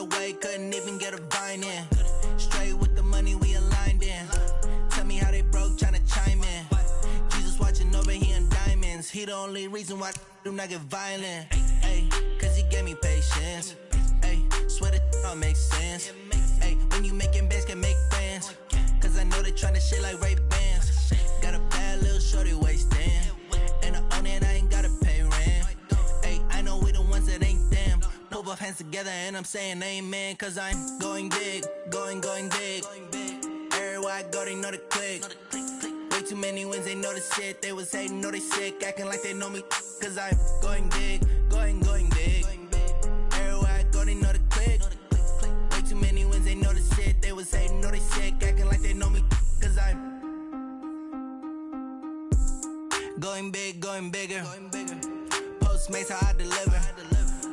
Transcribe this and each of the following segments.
away, couldn't even get a vine in. Straight with the money we aligned in. Tell me how they broke, tryna chime in. Jesus watching over, he in diamonds. He the only reason why I do not get violent. Ay, cause he gave me patience. Ay, swear that all makes sense. Ay, when you making bands, can make friends. Cause I know they tryna shit like Ray-Bans. Got a bad little shorty wasting. And I own it, I ain't gotta pay rent. Ay, I know we the ones that ain't them. Put both hands together and I'm saying amen. Cause I'm going big, going big. Everywhere I go, they know the click. Way too many wins, they know the shit. They was hating, know they sick, acting like they know me. Cause I'm going big, going big. Everywhere I go, they know the click. Way too many wins, they know the shit. They was hating, know they sick, acting like they know me. Cause I'm going big, going bigger. Postmates how I deliver.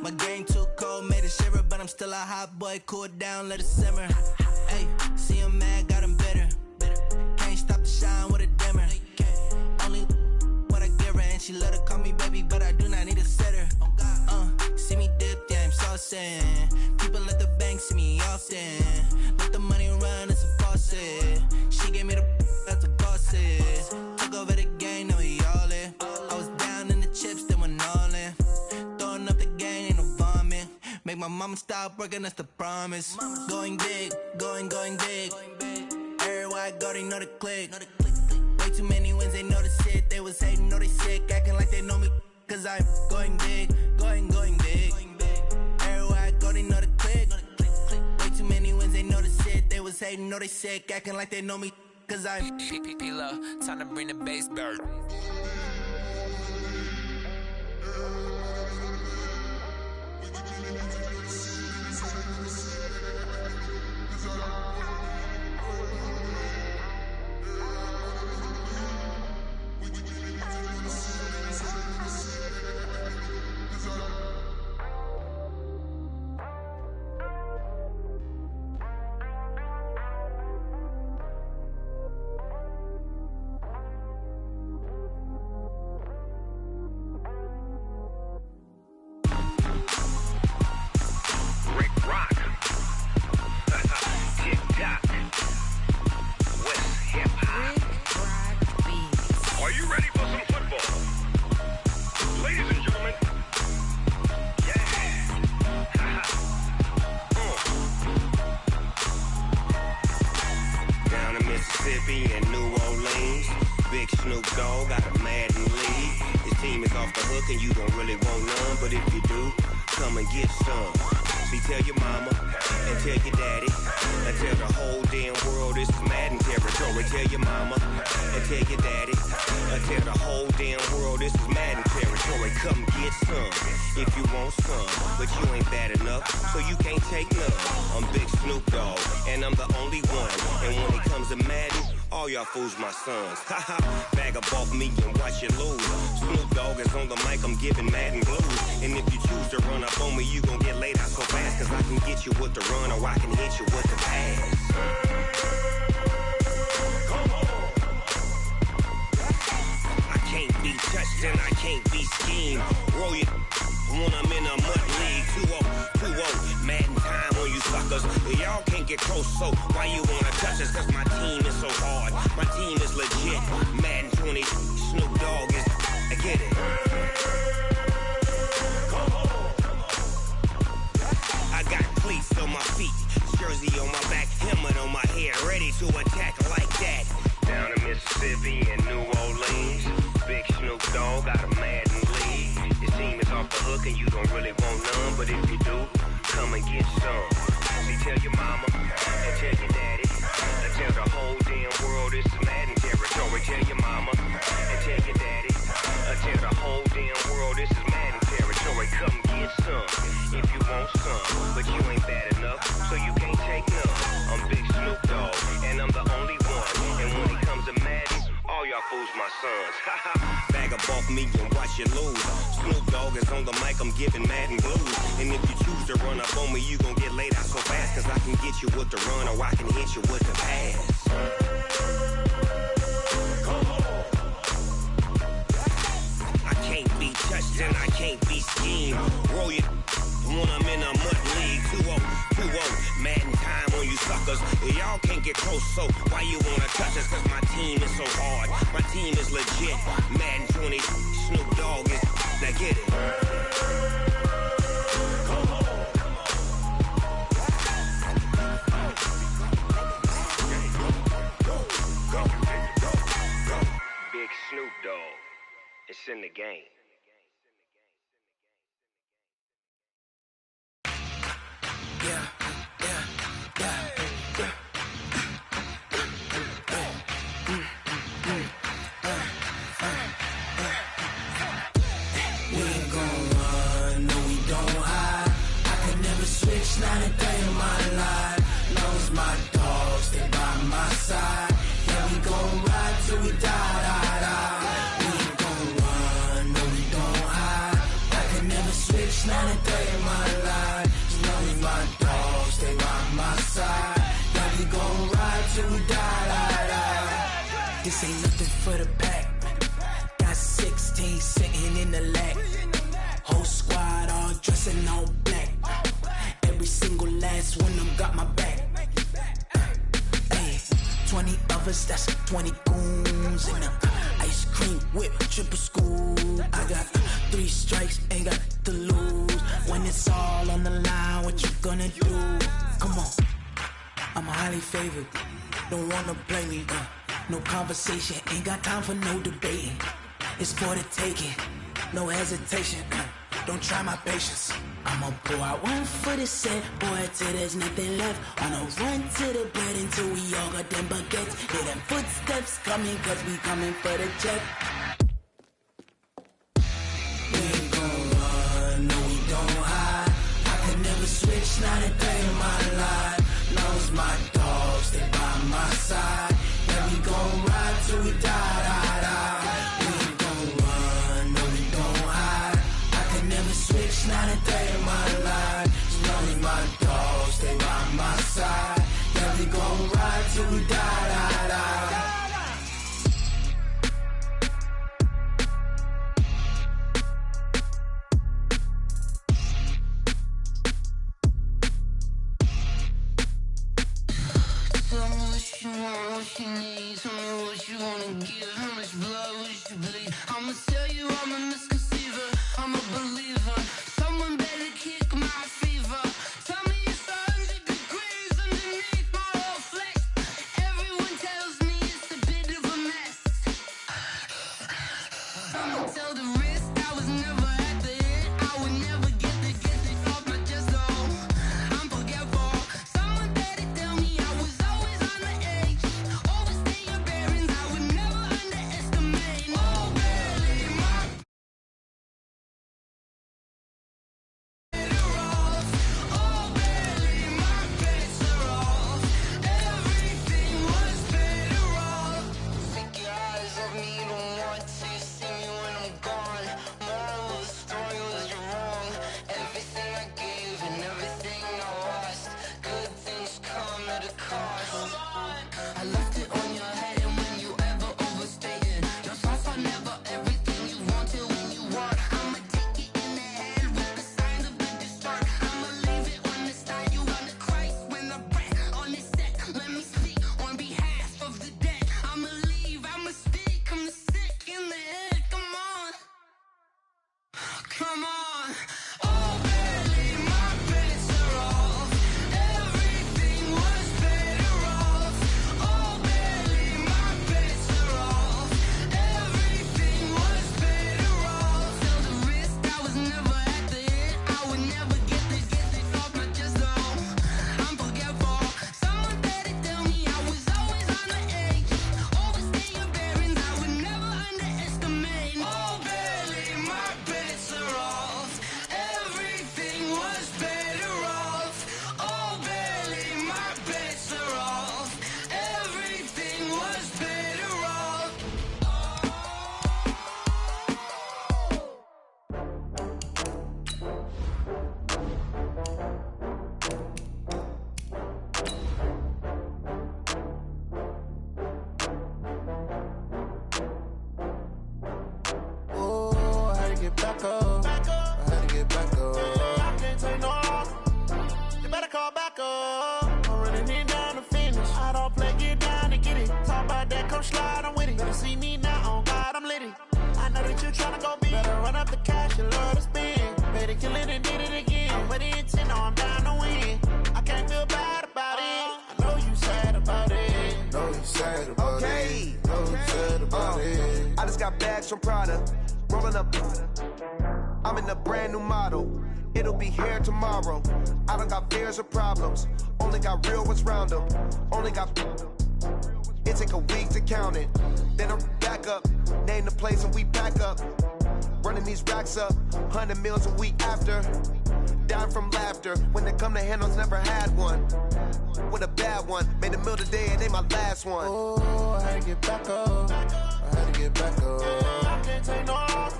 My game too cold, made it shiver. But I'm still a hot boy, cool down, let it simmer. Hey, see him mad, got him bitter. Can't stop the shine with a dimmer. Only what I give her, and she let her call me baby, but I do not need a sitter. See me dip, yeah, I'm saucing. People at the bank see me often. Let the money run, it's a faucet. She gave me the that's a bosses. Took over the game, now we all in. I was down in the chips, then went all in. Throwing up the game, ain't no vomit. Make my mama stop working, that's the promise. Going big, going big. Everywhere I go, they know the click. Way too many wins, they know the shit. They was hating, know they sick, acting like they know me. Cause I'm going big, going big. Everywhere I go, they know the click. Way too many wins, they know the shit. They was hating, know they sick, acting like they know me. Cause I'm P-P-P-Love, time to bring the bass bird. Fools my sons. Haha, bag up off me and watch you lose. Snoop Dogg is on the mic, I'm giving Madden blues. And if you choose to run up on me, you gon' get laid out so fast. Cause I can get you with the run or I can hit you with the pass. Come on. I can't be touched and I can't be schemed. Roll you when I'm in a mud league. 2-0, Madden time on you suckers. Y'all can't get close, so why you wanna touch us? Cause my team is so hard. My team is legit. Madden 20, Snoop Dogg is. I get it. Come on. I got cleats on my feet, jersey on my back, helmet on my head, ready to attack like that. Down in Mississippi and New Orleans, big Snoop Dogg got a Madden lead. Your team is off the hook and you don't really want none, but if you do, come and get some. See, tell your mama and tell your daddy. Tell the whole damn world this is Madden territory. Tell your mama and tell your daddy. Tell the whole damn world this is Madden territory. Come get some if you want some, but you ain't bad enough, so you can't take none. I'm Big Snoop Dogg, and I'm the only one. And when it comes to Madden, all y'all fools my sons. Bag up off me and watch you lose. Snoop Dogg is on the mic, I'm giving Madden blues. And if you choose to run up on me, you gon' get laid out so fast. Cause I can get you with the run or I can hit you with the pass. Come on. I can't be touched and I can't be schemed. Roll you when I'm in a mud league. 2-0, cause y'all can't get close, so why you wanna touch us? Cause my team is so hard, my team is legit. Madden 20, Snoop Dogg is, now get it. Big Snoop Dogg, it's in the game. Not a day in my life. Knows my dogs, they by my side. Yeah, we gon' ride till we die, die, die. We ain't gon' run, no, we don't hide. I can never switch, not a day in my life. Knows my dogs, they by my side. Yeah, we gon' ride till we die, die, die. This ain't nothing for the pack. Got 16 sitting in the lap. Whole squad all dressing all black. Every single last one of them got my back. Hey, 20 of us, that's 20 goons. And ice cream whip, triple scoop. I got 3 strikes, ain't got to lose. When it's all on the line, what you gonna do? Come on, I'm highly favored. Don't wanna play me, no conversation. Ain't got time for no debating. It's for the taking, no hesitation. Don't try my patience. I'ma pour out one for the set, boy, till there's nothing left. On a run to the bread until we all got them baguettes. Hear them footsteps coming, cause we coming for the check. We ain't gon' run, no, we don't hide. I can never switch, not a day in my life. Knows my dogs, they by my side. Yeah, we gon' ride till we die, die, die. We ain't gon' run, no, we don't hide. I can never switch, not a day in my life. Knows my dogs, they by my side. Yeah, we gon' ride till we die, die, die. Tell me what you want, what you need. Tell me what you wanna give. How much blood would you bleed? I'ma tell you I'm a misconceiver, I'm a believer. Someone better kick my fever. Tell me it's 100 degrees underneath my whole flesh. Everyone tells me it's a bit of a mess. I'ma tell the risk I was never at the hit. I would never get it off my chest though. I'm forgetful. Someone better tell me I was always on the edge. Overstay your bearings, I would never underestimate. Oh, barely my better off. Oh, barely my bets are off. Everything was better off. Take your eyes off me, you don't want to see me when I'm gone. Moral of the story was you're wrong. Everything I gave and everything I lost. Good things come at a cost. I left it on your head, and when you ever overstay it, your thoughts are never everything you wanted when you want. I'ma take it in the head with the signs of the distort. I'ma leave it on the side. You on the Christ when I breath on this set. Let me speak on behalf of the dead. I'ma leave, I'ma speak. I'm sick in the head. Come on, come on. Oh, barely my bets are off. Everything was better off. Oh, barely my bets are off. Everything was better off. Tell the risk I was never at the hit. I would never get it off my chest though. I'm forgetful. Someone better tell me I was always on the edge. Overstay your bearings, I would never underestimate. Oh, barely my bets are off. Everything was better off. Oh, barely my bets are off. Everything was better off. Oh, I had to get back up. I had to get back up. I can't take no loss. You better call back up. I really need down to slide, I'm with it. Better see me now, on God, I'm litty. I know that you're tryna go big. Better run up the cash, you love to spend. Better kill it and did it again. I'm with the intent, no, I'm down to win. I can't feel bad about it. I know you sad about it. Know you sad about it. Know you sad about it. I just got bags from Prada. Rolling up. I'm in a brand new model. It'll be here tomorrow. I don't got fears or problems. Only got real ones round them. Only got. It take a week to count it. Then I'm back up. Name the place and we back up. Running these racks up. 100 meals a week after. Dying from laughter. When they come to handles, never had one. With a bad one. Made a meal today and they my last one. Oh, I had to get back up. I had to get back up. I can't take no off.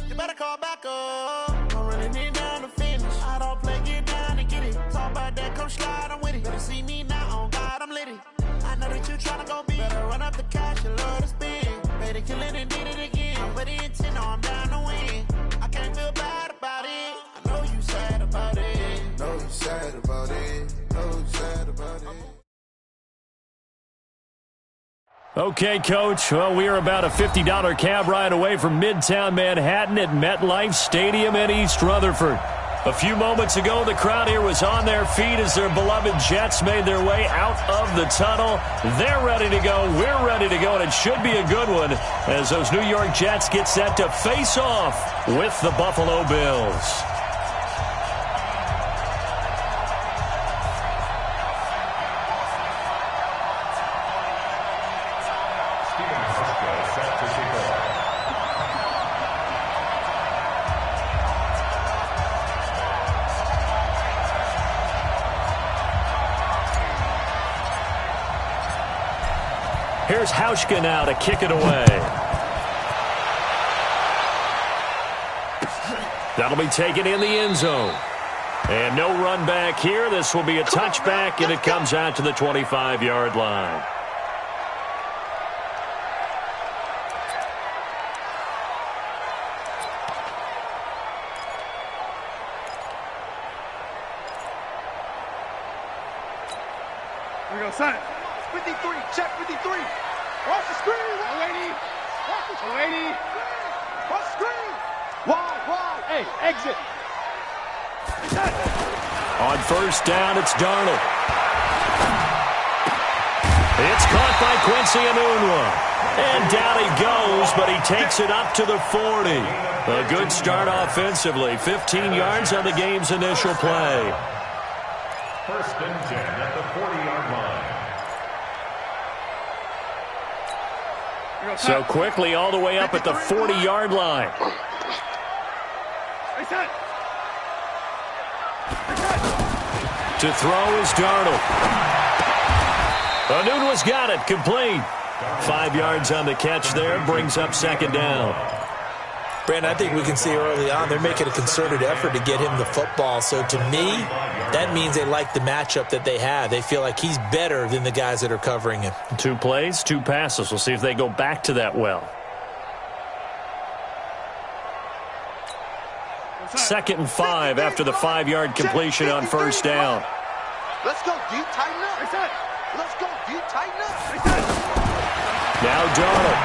You better call back up. I'm running it down to finish. I don't play, get down and get it. Talk about that, come slide, I'm with it. Better see me now, on God, I'm litty. I know that you tryna go big. Better run up the cash, you love to spend. Better kill it and did it again. I'm with the intent, no, I'm down to win. I can't feel bad about it. I know you sad about it. Know you sad about it. Know you sad about it. Okay, Coach. Well, we are about a $50 cab ride away from Midtown Manhattan at MetLife Stadium in East Rutherford. A few moments ago, the crowd here was on their feet as their beloved Jets made their way out of the tunnel. They're ready to go. We're ready to go, and it should be a good one as those New York Jets get set to face off with the Buffalo Bills. Here's Hauschka now to kick it away. That'll be taken in the end zone. And no run back here. This will be a touchback, and it comes out to the 25-yard line. Here we go, son. 53, check 53. Watch the screen. 180. Watch the 180. Watch the screen. Wide. Hey, exit. On first down, it's Darnold. It's caught by Quincy Enunwa. And down he goes, but he takes it up to the 40. A good start offensively. 15 yards on the game's initial play. First and 10 at the 40-yard line. So quickly all the way up at the 40-yard line. To throw is Darnold. Enunwa's got it, complete. 5 yards on the catch there, brings up second down. Brandon, I think we can see early on they're making a concerted effort to get him the football. So to me, that means they like the matchup that they have. They feel like he's better than the guys that are covering him. 2 plays, 2 passes. We'll see if they go back to that well. 2nd and 5 after the 5-yard completion on first down. Let's go, D. Tighten up. Let's go, D. Tighten up. Now Darnold.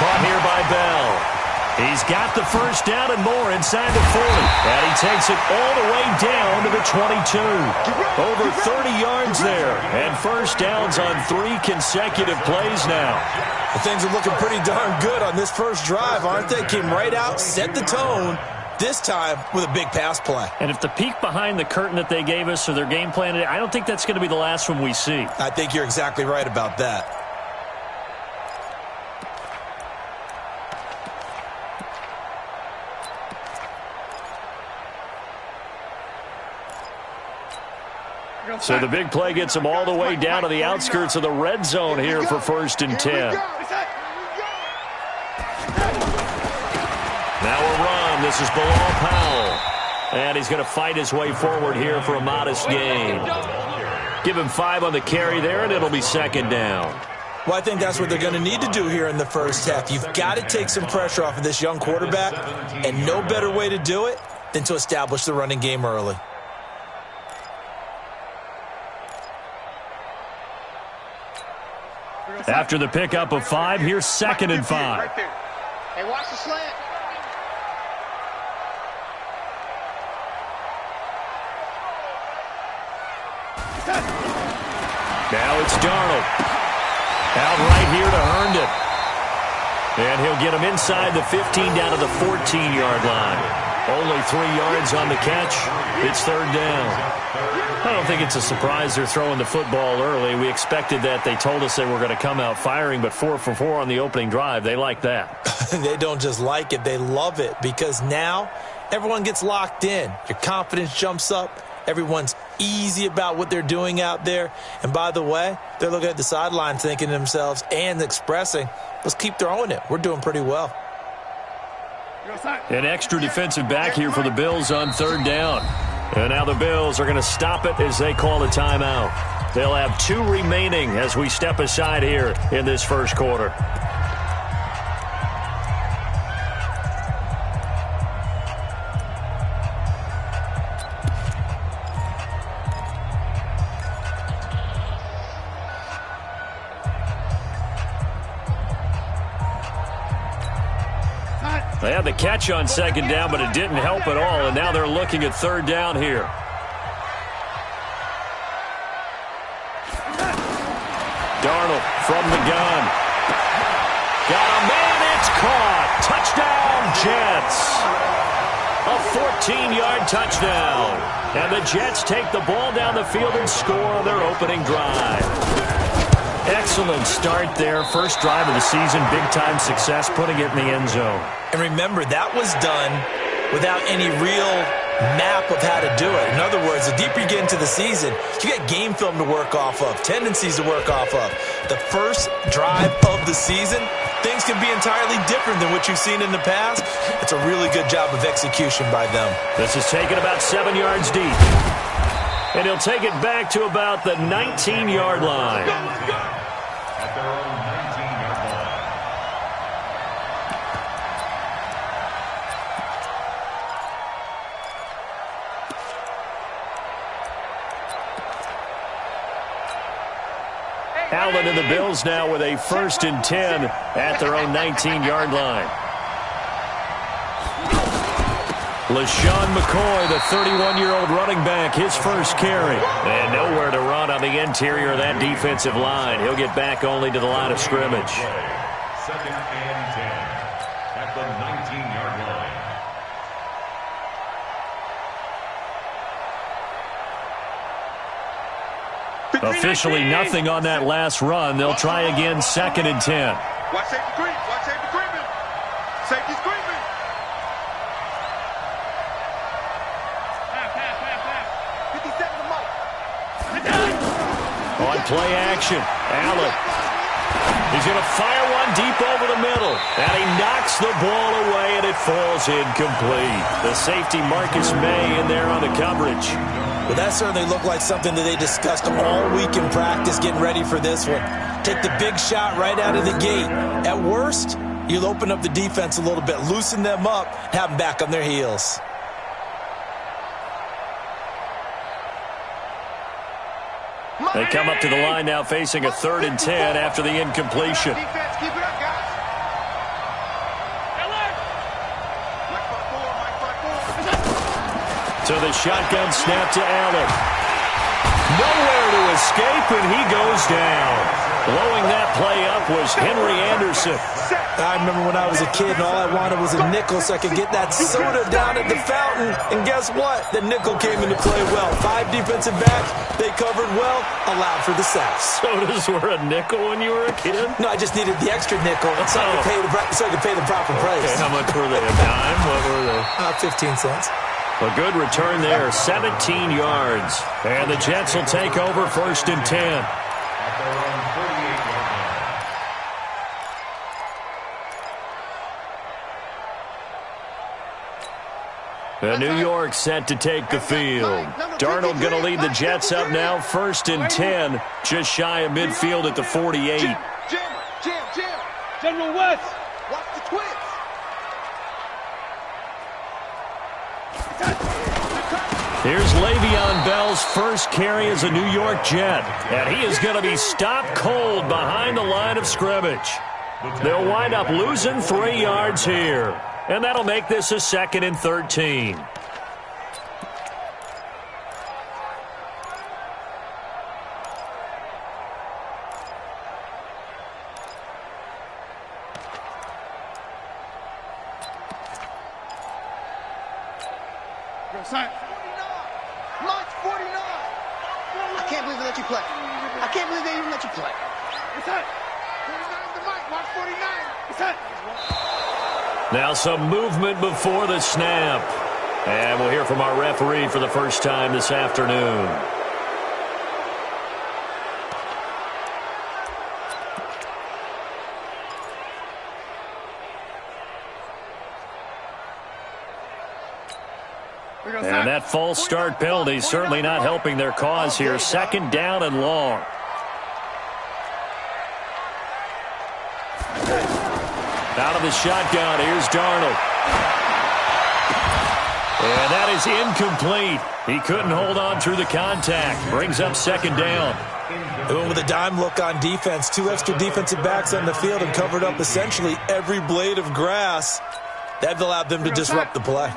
Caught here by Bell. He's got the first down and more inside the 40. And he takes it all the way down to the 22. Over 30 yards there. And first downs on 3 consecutive plays now. Well, things are looking pretty darn good on this first drive, aren't they? Came right out, set the tone, this time with a big pass play. And if the peek behind the curtain that they gave us or their game plan, I don't think that's going to be the last one we see. I think you're exactly right about that. So the big play gets them all the way down to the outskirts of the red zone here for first and 10. Now a run. This is Bilal Powell. And he's going to fight his way forward here for a modest gain. Give him 5 on the carry there, and it'll be second down. Well, I think that's what they're going to need to do here in the first half. You've got to take some pressure off of this young quarterback, and no better way to do it than to establish the running game early. After the pickup of 5, here's 2nd and 5. Right there. Hey, watch the slant. Now it's Darnold. Out right here to Herndon. And he'll get him inside the 15 down to the 14-yard line. Only 3 yards on the catch. It's 3rd down. I don't think it's a surprise they're throwing the football early. We expected that. They told us they were going to come out firing, but 4 for 4 on the opening drive. They like that. They don't just like it. They love it because now everyone gets locked in. Your confidence jumps up. Everyone's easy about what they're doing out there. And by the way, they're looking at the sideline thinking to themselves and expressing, let's keep throwing it. We're doing pretty well. An extra defensive back here for the Bills on 3rd down. And now the Bills are going to stop it as they call a timeout. They'll have 2 remaining as we step aside here in this first quarter. They had the catch on 2nd down, but it didn't help at all, and now they're looking at 3rd down here. Darnold from the gun. Got a man, it's caught. Touchdown, Jets. A 14-yard touchdown. And the Jets take the ball down the field and score on their opening drive. Excellent start there. First drive of the season, big-time success, putting it in the end zone. And remember, that was done without any real map of how to do it. In other words, the deeper you get into the season, you get game film to work off of, tendencies to work off of. The first drive of the season, things can be entirely different than what you've seen in the past. It's a really good job of execution by them. This is taken about 7 yards deep. And he'll take it back to about the 19-yard line. At their own 19-yard line. Allen and the Bills now with a 1st and 10 at their own 19-yard line. LaShawn McCoy, the 31-year-old running back, his first carry. And nowhere to run on the interior of that defensive line. He'll get back only to the line of scrimmage. 2nd and 10 at the 19-yard line. Officially nothing on that last run. They'll try again, 2nd and 10. Watch safety creep. Watch safety creeping. Safety's creeping. Pass. 50 seconds a month. On play action, Allen. He's going to fire one deep over the middle. And he knocks the ball away, and it falls incomplete. The safety, Marcus May, in there on the coverage. Well, that certainly looked like something that they discussed all week in practice getting ready for this one. Take the big shot right out of the gate. At worst, you'll open up the defense a little bit, loosen them up, have them back on their heels. They come up to the line now facing a 3rd and 10 after the incompletion. Defense, keep it up, guys. To the shotgun snap to Allen. Nowhere to escape, and he goes down. Blowing that play up was Henry Anderson. I remember when I was a kid and all I wanted was a nickel so I could get that soda down at the fountain. And guess what? The nickel came into play well. 5 defensive backs, they covered well, allowed for the sacks. Sodas were a nickel when you were a kid? No, I just needed the extra nickel so I could pay the proper price. Okay, how much were they? A dime? What were they? 15 cents. A good return there, 17 yards. And the Jets will take over 1st and 10. At their own 38-yard line. New York set to take the field. Darnold going to lead the Jets up now, 1st and 10, just shy of midfield at the 48. Jam. General West. Watch the twins. Here's Le'Veon Bell's first carry as a New York Jet, and he is going to be stopped cold behind the line of scrimmage. They'll wind up losing 3 yards here, and that'll make this a 2nd and 13. March 49. I can't believe they let you play. I can't believe they even let you play. It's hot. 49 the mic. March 49. It's hot. Now some movement before the snap. And we'll hear from our referee for the first time this afternoon. And that false start penalty is certainly not helping their cause here. 2nd down and long. Out of the shotgun, here's Darnold. And that is incomplete. He couldn't hold on through the contact. Brings up 2nd down. And with a dime look on defense, 2 extra defensive backs on the field and covered up essentially every blade of grass. That allowed them to disrupt the play.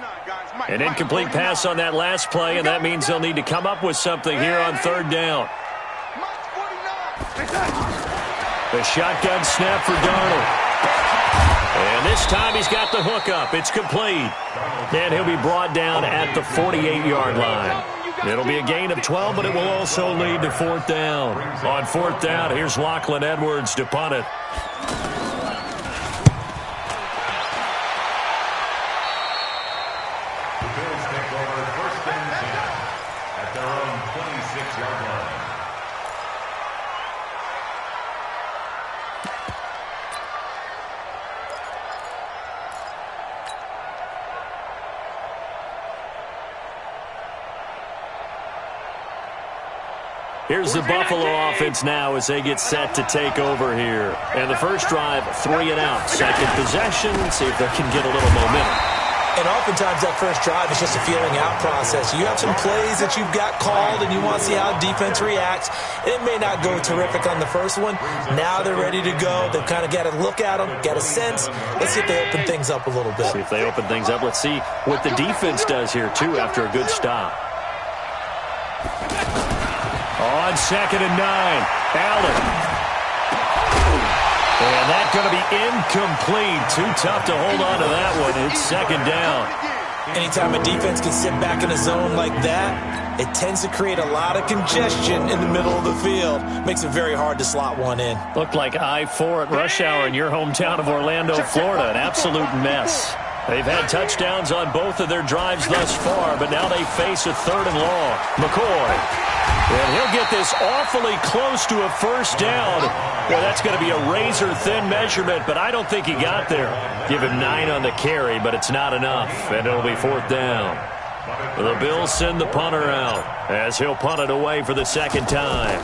An incomplete pass on that last play, and that means they'll need to come up with something here on 3rd down. The shotgun snap for Darnold. And this time he's got the hookup. It's complete. And he'll be brought down at the 48-yard line. It'll be a gain of 12, but it will also lead to 4th down. On 4th down, here's Lachlan Edwards to punt it. Here's the Buffalo offense now as they get set to take over here. And the first drive, 3 and out. 2nd possession, see if they can get a little momentum. And oftentimes that first drive is just a feeling out process. You have some plays that you've got called and you want to see how defense reacts. It may not go terrific on the first one. Now they're ready to go. They've kind of got to look at them, get a sense. Let's see if they open things up a little bit. See if they open things up. Let's see what the defense does here, too, after a good stop. On 2nd and 9, Allen. And that's going to be incomplete. Too tough to hold on to that one. It's 2nd down. Anytime a defense can sit back in a zone like that, it tends to create a lot of congestion in the middle of the field. Makes it very hard to slot one in. Looked like I-4 at rush hour in your hometown of Orlando, Florida. An absolute mess. They've had touchdowns on both of their drives thus far, but now they face a 3rd and long. McCoy. And he'll get this awfully close to a 1st down. Well, that's going to be a razor-thin measurement, but I don't think he got there. Give him 9 on the carry, but it's not enough, and it'll be 4th down. The Bills send the punter out as he'll punt it away for the 2nd time.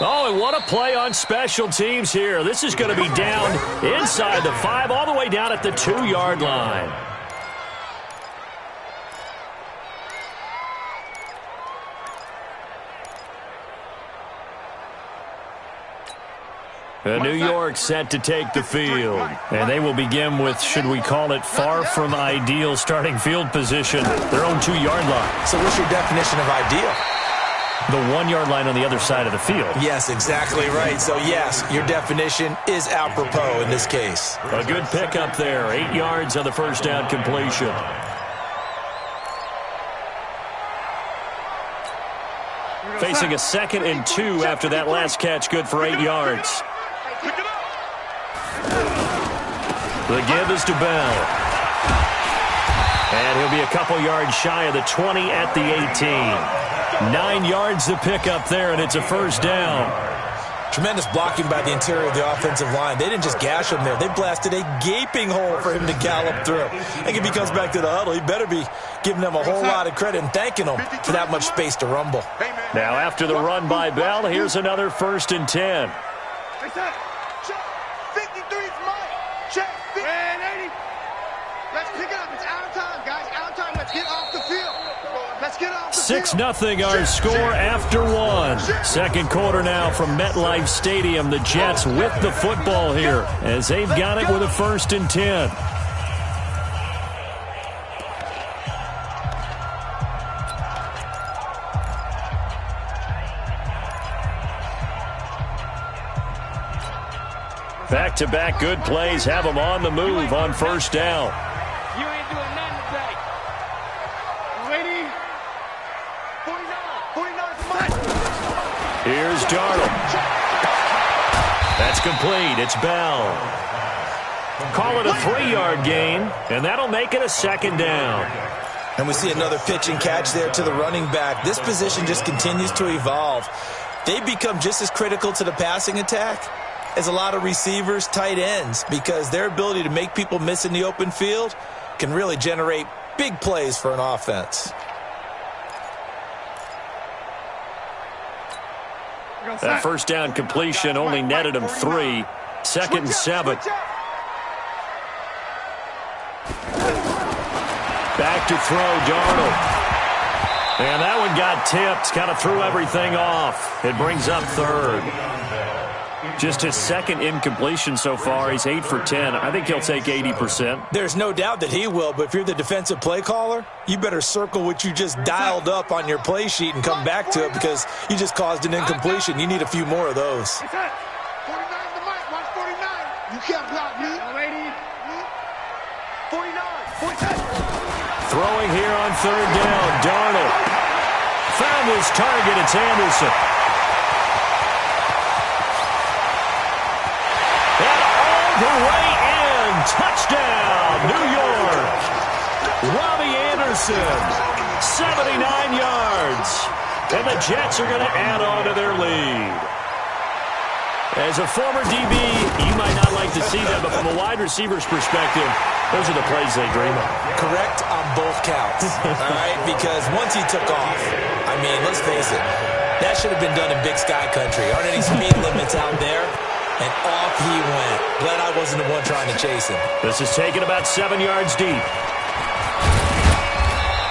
Oh, and what a play on special teams here. This is going to be down inside the 5, all the way down at the 2-yard line. New York set to take the field. And they will begin with, should we call it, far from ideal starting field position, their own 2-yard line. So what's your definition of ideal? The 1-yard line on the other side of the field. Yes, exactly right. So, yes, your definition is apropos in this case. A good pickup there. 8 yards on the 1st down completion. Facing a 2nd and 2 after that last catch. Good for 8 yards. The give is to Bell. And he'll be a couple yards shy of the 20 at the 18. 9 yards to pick up there, and it's a 1st down. Tremendous blocking by the interior of the offensive line. They didn't just gash him there. They blasted a gaping hole for him to gallop through. I think if he comes back to the huddle, he better be giving them a whole lot of credit and thanking them for that much space to rumble. Now after the run by Bell, here's another 1st and 10. Check. Man, 80. Let's pick it up. It's out of time, guys. Out of time. Let's get off the field. Let's get off the field. 6-0 our score after one. Second quarter now from MetLife Stadium. The Jets with the football here as they've got it with a 1st and 10. Back-to-back good plays have them on the move on 1st down. You ain't doing nothing today. Lady. 49 for Mike. Here's Darnold. That's complete. It's Bell. Call it a 3-yard gain, and that'll make it a 2nd down. And we see another pitch and catch there to the running back. This position just continues to evolve. They become just as critical to the passing attack as a lot of receivers, tight ends, because their ability to make people miss in the open field can really generate big plays for an offense. That 1st down completion only netted him 3. 2nd and 7. Back to throw, Darnold. And that one got tipped, kind of threw everything off. It brings up 3rd. Just his 2nd incompletion so far. He's 8 for 10. I think he'll take 80%. There's no doubt that he will, but if you're the defensive play caller, you better circle what you just dialed up on your play sheet and come back to it because you just caused an incompletion. You need a few more of those. 49 to Mike. Watch 49. You can't block me. 49. Throwing here on 3rd down. Darnold found his target. It's Anderson. The way in. Touchdown, New York. Robbie Anderson, 79 yards. And the Jets are going to add on to their lead. As a former DB, you might not like to see that, but from a wide receiver's perspective, those are the plays they dream of. Correct on both counts, all right? Because once he took off, I mean, let's face it, that should have been done in Big Sky Country. Aren't any speed limits out there? And off he went. Glad I wasn't the one trying to chase him. This is taken about 7 yards deep.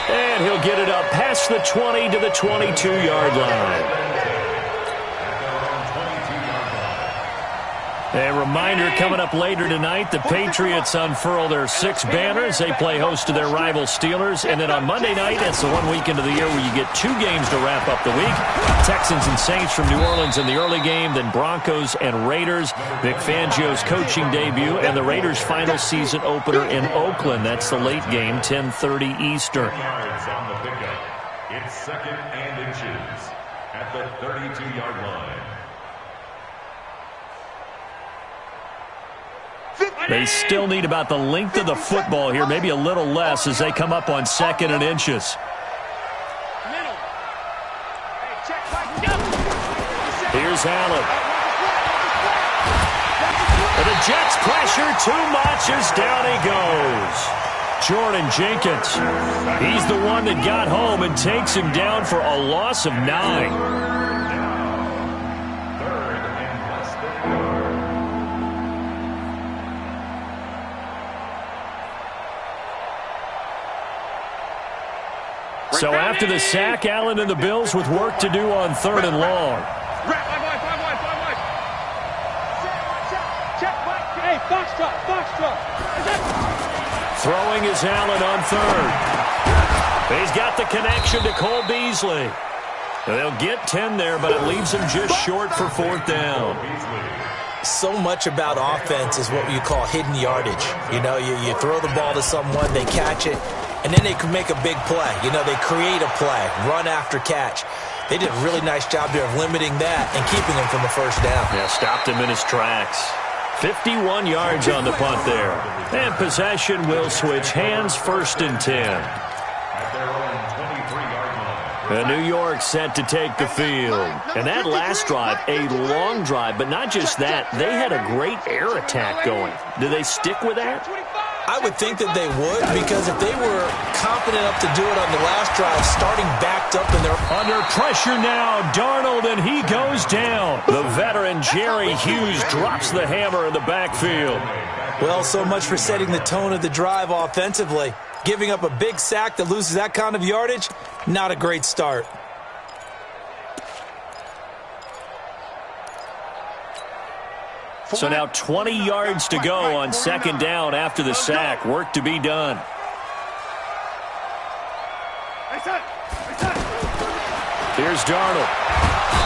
And he'll get it up past the 20 to the 22-yard line. A reminder coming up later tonight, the Patriots unfurl their 6 banners. They play host to their rival Steelers. And then on Monday night, it's the one weekend of the year where you get 2 games to wrap up the week. Texans and Saints from New Orleans in the early game, then Broncos and Raiders. Vic Fangio's coaching debut, and the Raiders' final season opener in Oakland. That's the late game, 10:30 Eastern. Yards on the pickup. It's 2nd and inches at the 32-yard line. They still need about the length of the football here, maybe a little less as they come up on 2nd and inches. Here's Allen. And the Jets pressure too much as down he goes. Jordan Jenkins. He's the one that got home and takes him down for a loss of 9. So after the sack, Allen and the Bills with work to do on 3rd and long. Hey, Foxtrot. Throwing is Allen on 3rd. He's got the connection to Cole Beasley. They'll get 10 there, but it leaves them just short for 4th down. So much about offense is what you call hidden yardage. You know, you throw the ball to someone, they catch it, and then they can make a big play. You know, they create a play, run after catch. They did a really nice job there of limiting that and keeping him from the 1st down. Yeah, stopped him in his tracks. 51 yards on the punt there. And possession will switch hands, 1st and 10. And New York set to take the field. And that last drive, a long drive, but not just that, they had a great air attack going. Do they stick with that? I would think that they would, because if they were confident enough to do it on the last drive, starting backed up and they're under pressure now, Darnold, and he goes down. The veteran Jerry Hughes drops the hammer in the backfield. Well, so much for setting the tone of the drive offensively. Giving up a big sack that loses that kind of yardage, not a great start. So now 20 yards to go on second down after the sack. Work to be done. Here's Darnold.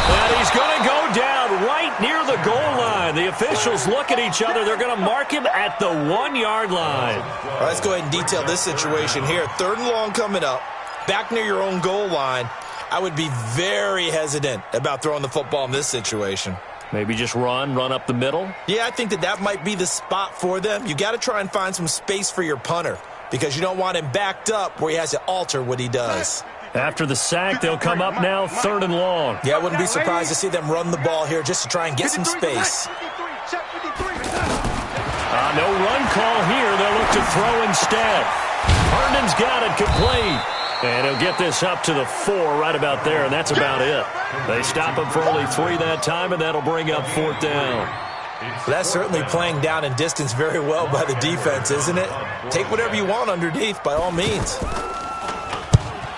And he's going to go down right near the goal line. The officials look at each other. They're going to mark him at the 1-yard line. All right, let's go ahead and detail this situation here. 3rd and long coming up. Back near your own goal line. I would be very hesitant about throwing the football in this situation. Maybe just run up the middle? Yeah, I think that might be the spot for them. You got to try and find some space for your punter because you don't want him backed up where he has to alter what he does. After the sack, they'll come up now 3rd and long. Yeah, I wouldn't be surprised to see them run the ball here just to try and get some space. No run call here. They'll look to throw instead. Herndon's got it complete. And he'll get this up to the 4 right about there, and that's about it. They stop him for only 3 that time, and that'll bring up 4th down. That's certainly playing down in distance very well by the defense, isn't it? Take whatever you want underneath, by all means.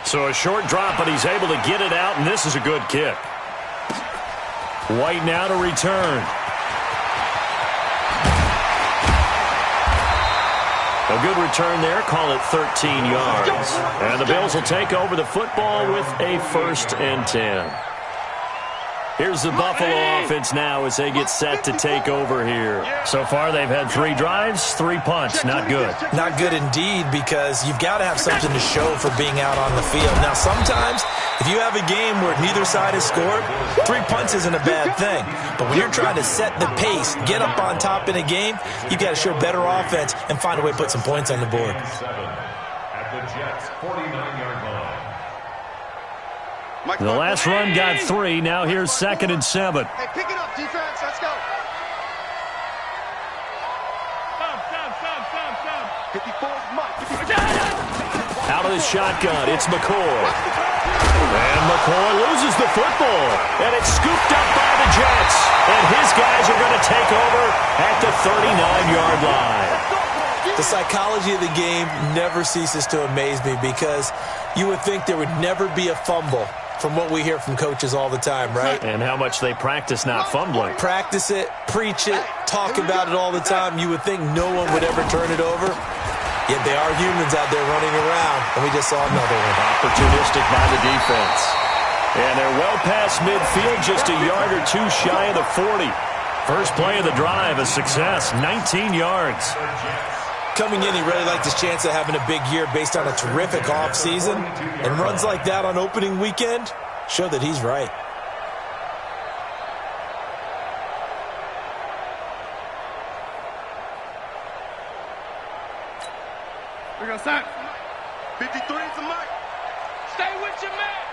So a short drop, but he's able to get it out, and this is a good kick. White now to return. A good return there. Call it 13 yards. And the Bills will take over the football with a 1st and 10. Here's the Buffalo offense now as they get set to take over here. So far, they've had 3 drives, 3 punts. Not good. Not good indeed, because you've got to have something to show for being out on the field. Now, sometimes, if you have a game where neither side has scored, 3 punts isn't a bad thing. But when you're trying to set the pace, get up on top in a game, you've got to show better offense and find a way to put some points on the board. At the Jets' 49-yard line. The last run got 3. Now here's 2nd and 7. Hey, pick it up, defense. Let's go. 54, Out of the shotgun, it's McCoy. And McCoy loses the football. And it's scooped up by the Jets. And his guys are going to take over at the 39-yard line. The psychology of the game never ceases to amaze me because you would think there would never be a fumble from what we hear from coaches all the time, right? And how much they practice not fumbling. Practice it, preach it, talk about it all the time. You would think no one would ever turn it over. Yet they are humans out there running around, and we just saw another one. Opportunistic by the defense. And they're well past midfield, just a yard or 2 shy of the 40. First play of the drive, a success, 19 yards. Coming in, he really liked his chance of having a big year based on a terrific offseason. And runs like that on opening weekend show that he's right. We're going to sack. 53 to Mike. Stay with your man.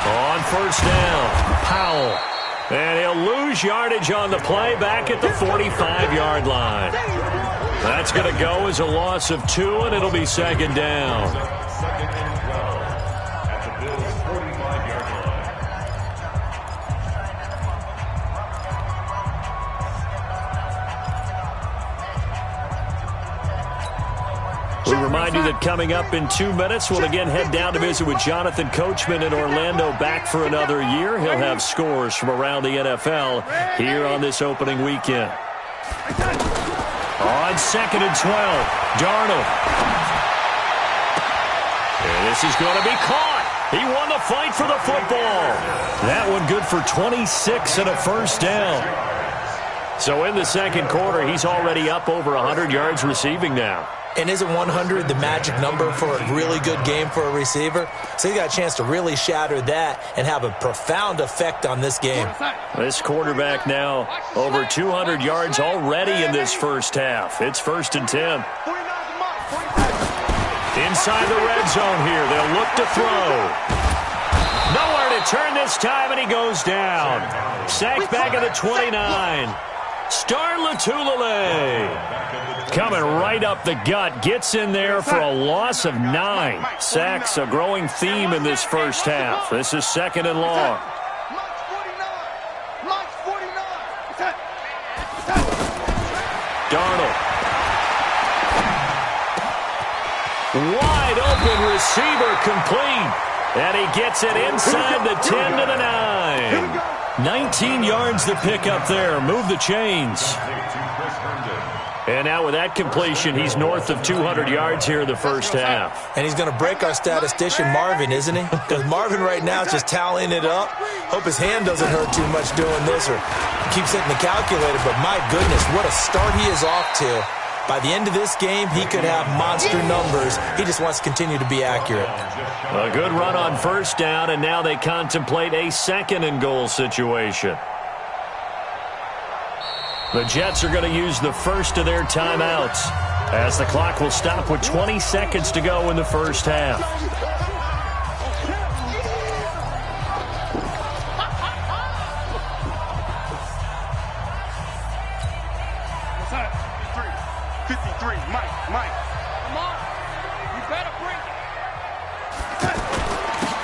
On 1st down, Powell. And he'll lose yardage on the play back at the 45-yard line. That's going to go as a loss of 2, and it'll be 2nd down. 2nd and 12 at the Bills' 45-yard line. We remind you that coming up in 2 minutes, we'll again head down to visit with Jonathan Coachman in Orlando, back for another year. He'll have scores from around the NFL here on this opening weekend. On 2nd and 12, Darnold. And this is going to be caught. He won the fight for the football. That one good for 26 and a 1st down. So in the 2nd quarter, he's already up over 100 yards receiving now. And isn't 100 the magic number for a really good game for a receiver? So he got a chance to really shatter that and have a profound effect on this game. This quarterback now over 200 yards already in this first half. It's 1st and 10. Inside the red zone here. They'll look to throw. Nowhere to turn this time, and he goes down. Sacked back at the 29. Star Latulele coming right up the gut. Gets in there for a loss of 9. Sacks, a growing theme in this first half. This is 2nd and long. Darnold. Wide open receiver complete. And he gets it inside the 10 to the 9. 19 yards to pick up there. Move the chains. And now with that completion, he's north of 200 yards here in the first half. And he's going to break our statistician Marvin, isn't he? Because Marvin right now is just tallying it up. Hope his hand doesn't hurt too much doing this or keeps hitting the calculator. But my goodness, what a start he is off to. By the end of this game, he could have monster numbers. He just wants to continue to be accurate. A good run on first down, and now they contemplate a second and goal situation. The Jets are going to use the first of their timeouts as the clock will stop with 20 seconds to go in the first half.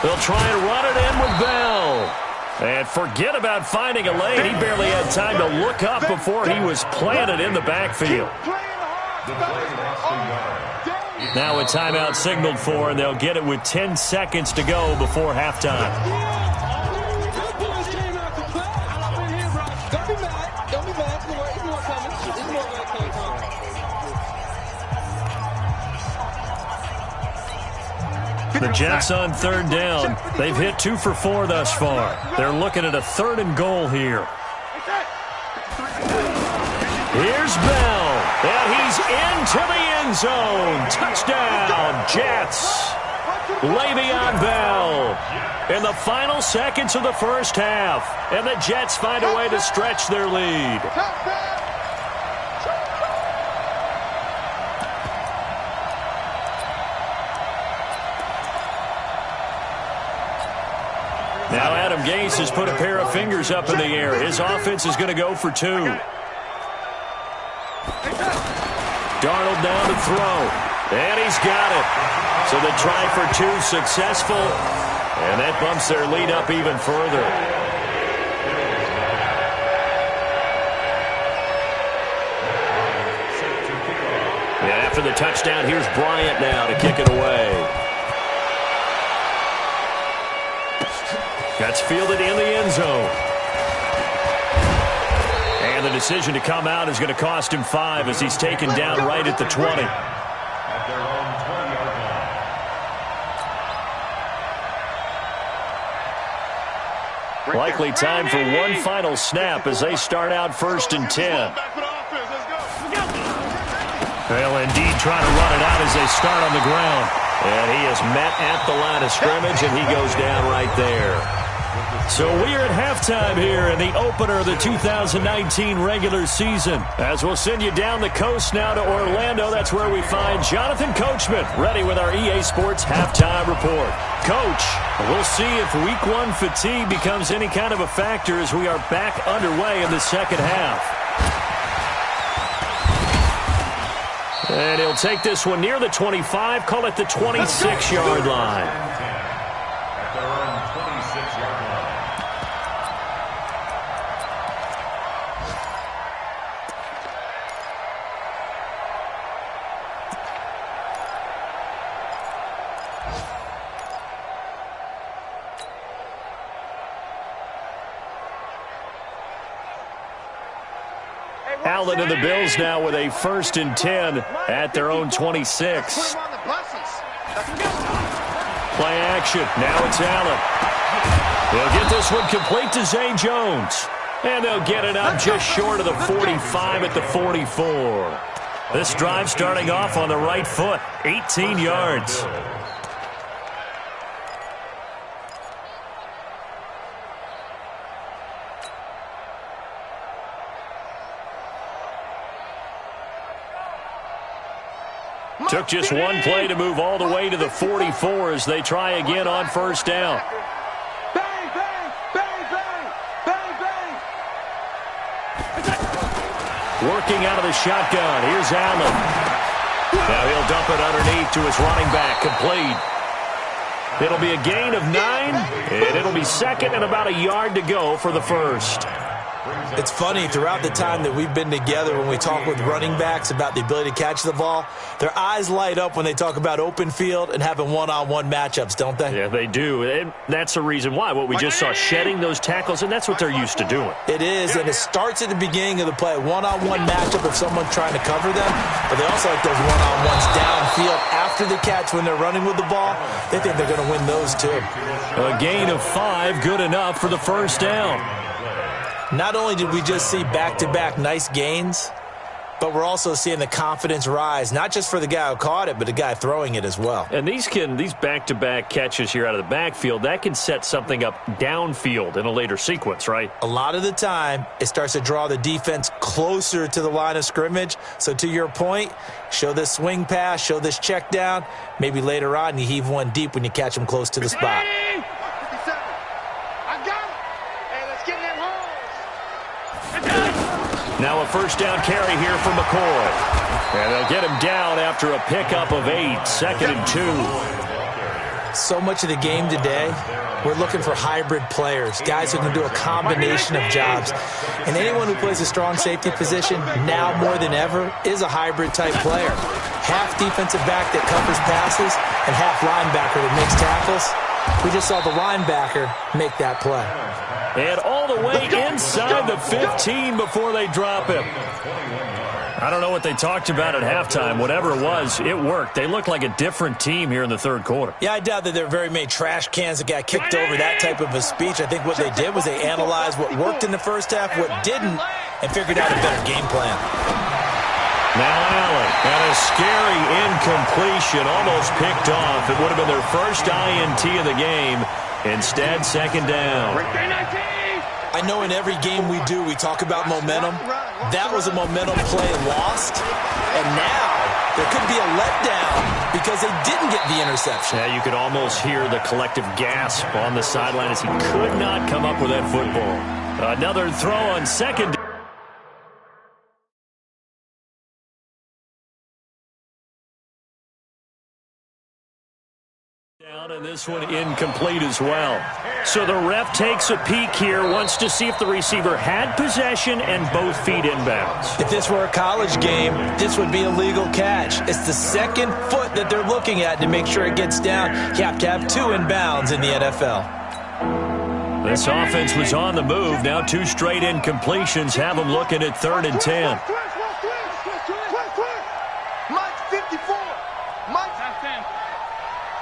They'll try and run it in with Bell. And forget about finding a lane. He barely had time to look up before he was planted in the backfield. Now a timeout signaled for, and they'll get it with 10 seconds to go before halftime. The Jets on third down. They've hit 2 for 4 thus far. They're looking at a third and goal here. Here's Bell, and he's into the end zone. Touchdown, Jets. Le'Veon Bell in the final seconds of the first half, and the Jets find a way to stretch their lead. Now Adam Gase has put a pair of fingers up in the air. His offense is going to go for 2. Darnold down to throw. And he's got it. So the try for 2 successful. And that bumps their lead up even further. And after the touchdown, here's Bryant now to kick it away. That's fielded in the end zone. And the decision to come out is going to cost him 5 as he's taken down right at the 20. Likely time for one final snap as they start out 1st and 10. They'll indeed try to run it out as they start on the ground. And he is met at the line of scrimmage, and he goes down right there. So we are at halftime here in the opener of the 2019 regular season. As we'll send you down the coast now to Orlando, that's where we find Jonathan Coachman ready with our EA Sports halftime report. Coach, we'll see if Week 1 fatigue becomes any kind of a factor as we are back underway in the second half. And he'll take this one near the 25, call it the 26-yard line. Allen and the Bills now with a 1st and 10 at their own 26. Play action. Now it's Allen. They'll get this one complete to Zay Jones. And they'll get it up just short of the 45 at the 44. This drive starting off on the right foot. 18 yards. Took just one play to move all the way to the 44 as they try again on 1st down. Bang, bang, bang, bang, bang, bang. Working out of the shotgun. Here's Allen. Now he'll dump it underneath to his running back. Complete. It'll be a gain of 9, and it'll be 2nd and about a yard to go for the first. It's funny, throughout the time that we've been together, when we talk with running backs about the ability to catch the ball, their eyes light up when they talk about open field and having one-on-one matchups, don't they? Yeah, they do. And that's the reason why. What we just saw, shedding those tackles, and that's what they're used to doing. It is, and it starts at the beginning of the play. One-on-one matchup if someone's trying to cover them, but they also like those one-on-ones downfield after the catch when they're running with the ball. They think they're going to win those too. A gain of 5, good enough for the first down. Not only did we just see back-to-back nice gains, but we're also seeing the confidence rise, not just for the guy who caught it, but the guy throwing it as well. And these back-to-back catches here out of the backfield, that can set something up downfield in a later sequence, right? A lot of the time, it starts to draw the defense closer to the line of scrimmage. So to your point, show this swing pass, show this check down. Maybe later on you heave one deep when you catch them close to the spot. Now a first down carry here for McCoy. And they'll get him down after a pickup of 8, 2nd and 2. So much of the game today, we're looking for hybrid players, guys who can do a combination of jobs. And anyone who plays a strong safety position, now more than ever, is a hybrid-type player. Half defensive back that covers passes and half linebacker that makes tackles. We just saw the linebacker make that play. And all the way inside the 15 before they drop him. I don't know what they talked about at halftime. Whatever it was, it worked. They looked like a different team here in the third quarter. Yeah, I doubt that there are very many trash cans that got kicked over, that type of a speech. I think what they did was they analyzed what worked in the first half, what didn't, and figured out a better game plan. Now Allen, and a scary incompletion, almost picked off. It would have been their first INT of the game. Instead, second down. I know in every game we do, we talk about momentum. That was a momentum play lost. And now there could be a letdown because they didn't get the interception. Yeah, you could almost hear the collective gasp on the sideline as he could not come up with that football. Another throw on second. And this one incomplete as well. So the ref takes a peek here, wants to see if the receiver had possession and both feet inbounds. If this were a college game, this would be a legal catch. It's the second foot that they're looking at to make sure it gets down. You have to have 2 inbounds in the NFL. This offense was on the move. Now 2 straight incompletions have them looking at 3rd and 10. Mike 54. Mike 10.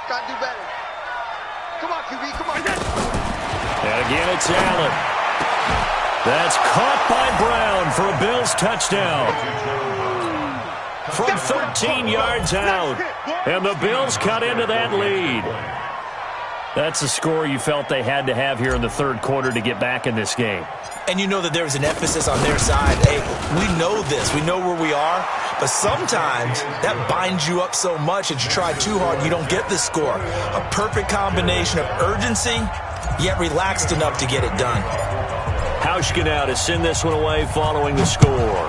Gotta do better. Come on, QB, come on. And again, it's Allen. That's caught by Brown for a Bills touchdown. From 13 yards out. And the Bills cut into that lead. That's a score you felt they had to have here in the third quarter to get back in this game. And you know that there was an emphasis on their side. Hey, we know this. We know where we are. But sometimes that binds you up so much that you try too hard and you don't get the score. A perfect combination of urgency, yet relaxed enough to get it done. Hauschka now to send this one away following the score.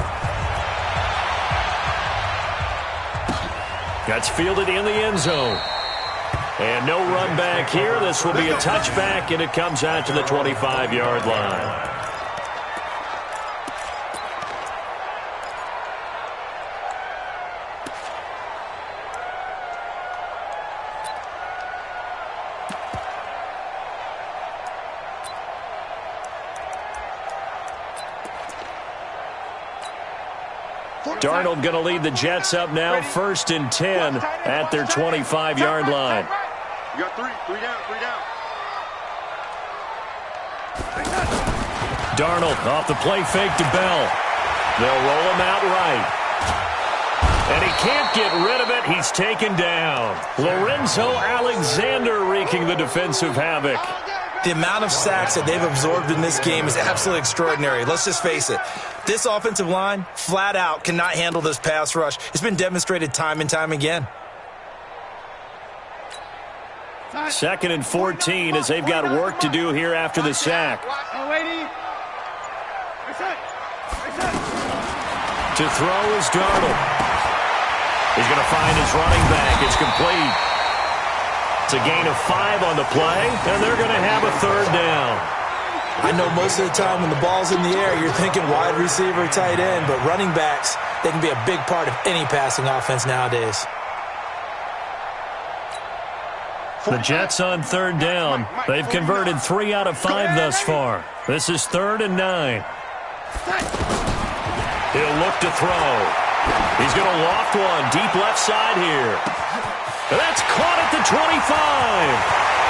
That's fielded in the end zone. And no run back here. This will be a touchback, and it comes out to the 25-yard line. Darnold going to lead the Jets up now, 1st and 10 at their 25-yard line. You got 3 down. Darnold off the play fake to Bell. They'll roll him out right. And he can't get rid of it. He's taken down. Lorenzo Alexander wreaking the defensive havoc. The amount of sacks that they've absorbed in this game is absolutely extraordinary. Let's just face it. This offensive line, flat out, cannot handle this pass rush. It's been demonstrated time and time again. 2nd and 14 as they've got work to do here after the sack. To throw is Darnold. He's going to find his running back. It's complete. It's a gain of 5 on the play, and they're going to have a 3rd down. I know most of the time when the ball's in the air, you're thinking wide receiver, tight end, but running backs, they can be a big part of any passing offense nowadays. The Jets on third down. They've converted 3 out of 5 thus far. This is 3rd and 9. He'll look to throw. He's going to loft one deep left side here. And that's caught at the 25.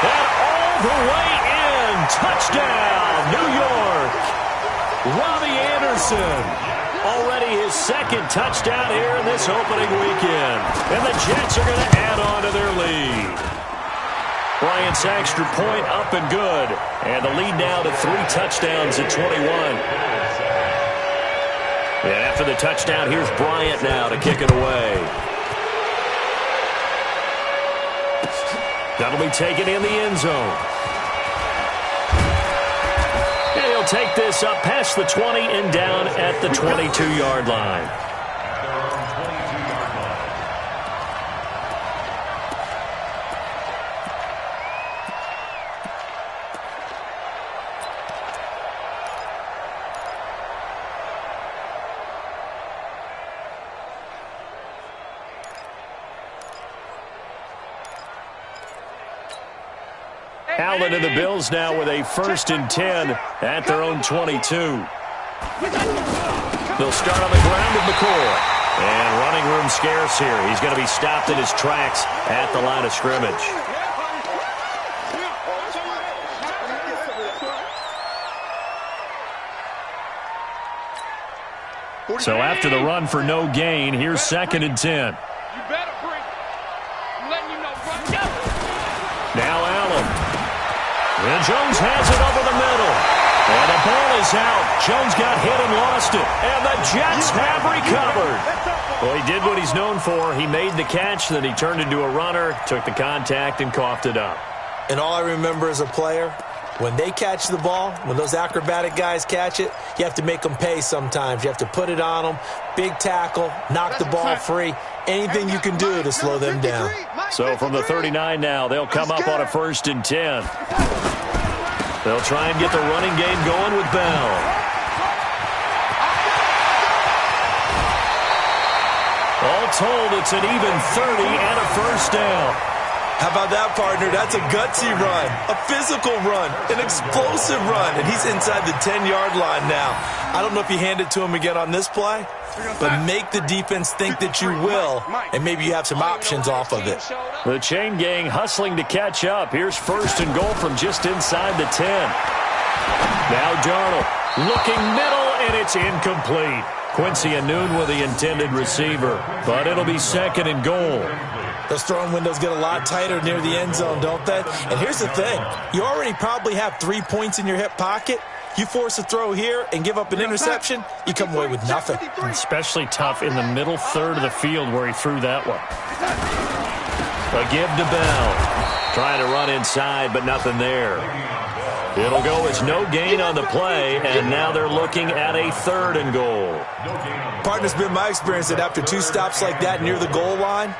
And all the way in. Touchdown, New York. Robbie Anderson. Already his 2nd touchdown here in this opening weekend. And the Jets are going to add on to their lead. Bryant's extra point up and good. And the lead now to 3 touchdowns at 21. And after the touchdown, here's Bryant now to kick it away. That'll be taken in the end zone. And he'll take this up past the 20 and down at the 22-yard line. Allen and the Bills now with a 1st and 10 at their own 22. They'll start on the ground with McCoy. And running room scarce here. He's going to be stopped in his tracks at the line of scrimmage. So after the run for no gain, here's 2nd and 10. Now Allen. And Jones has it over the middle. And the ball is out. Jones got hit and lost it. And the Jets have recovered. Well, he did what he's known for. He made the catch, then he turned into a runner, took the contact, and coughed it up. And all I remember as a player, when they catch the ball, when those acrobatic guys catch it, you have to make them pay sometimes. You have to put it on them, big tackle, knock the ball free. Anything you can do to slow them down. So from the 39 now, they'll come up on a 1st and 10. They'll try and get the running game going with Bell. All told, it's an even 30 and a 1st down. How about that, partner? That's a gutsy run, a physical run, an explosive run, and he's inside the 10-yard line now. I don't know if you hand it to him again on this play, but make the defense think that you will, and maybe you have some options off of it. The chain gang hustling to catch up. Here's 1st and goal from just inside the 10. Now Darnold looking middle, and it's incomplete. Quincy Anoon with the intended receiver, but it'll be 2nd and goal. Those throwing windows get a lot tighter near the end zone, don't they? And here's the thing. You already probably have 3 points in your hip pocket. You force a throw here and give up an interception, you come away with nothing. Especially tough in the middle third of the field where he threw that one. A give to Bell. Trying to run inside, but nothing there. It'll go as no gain on the play, and now they're looking at a 3rd and goal. Partner's been my experience that after 2 stops like that near the goal line,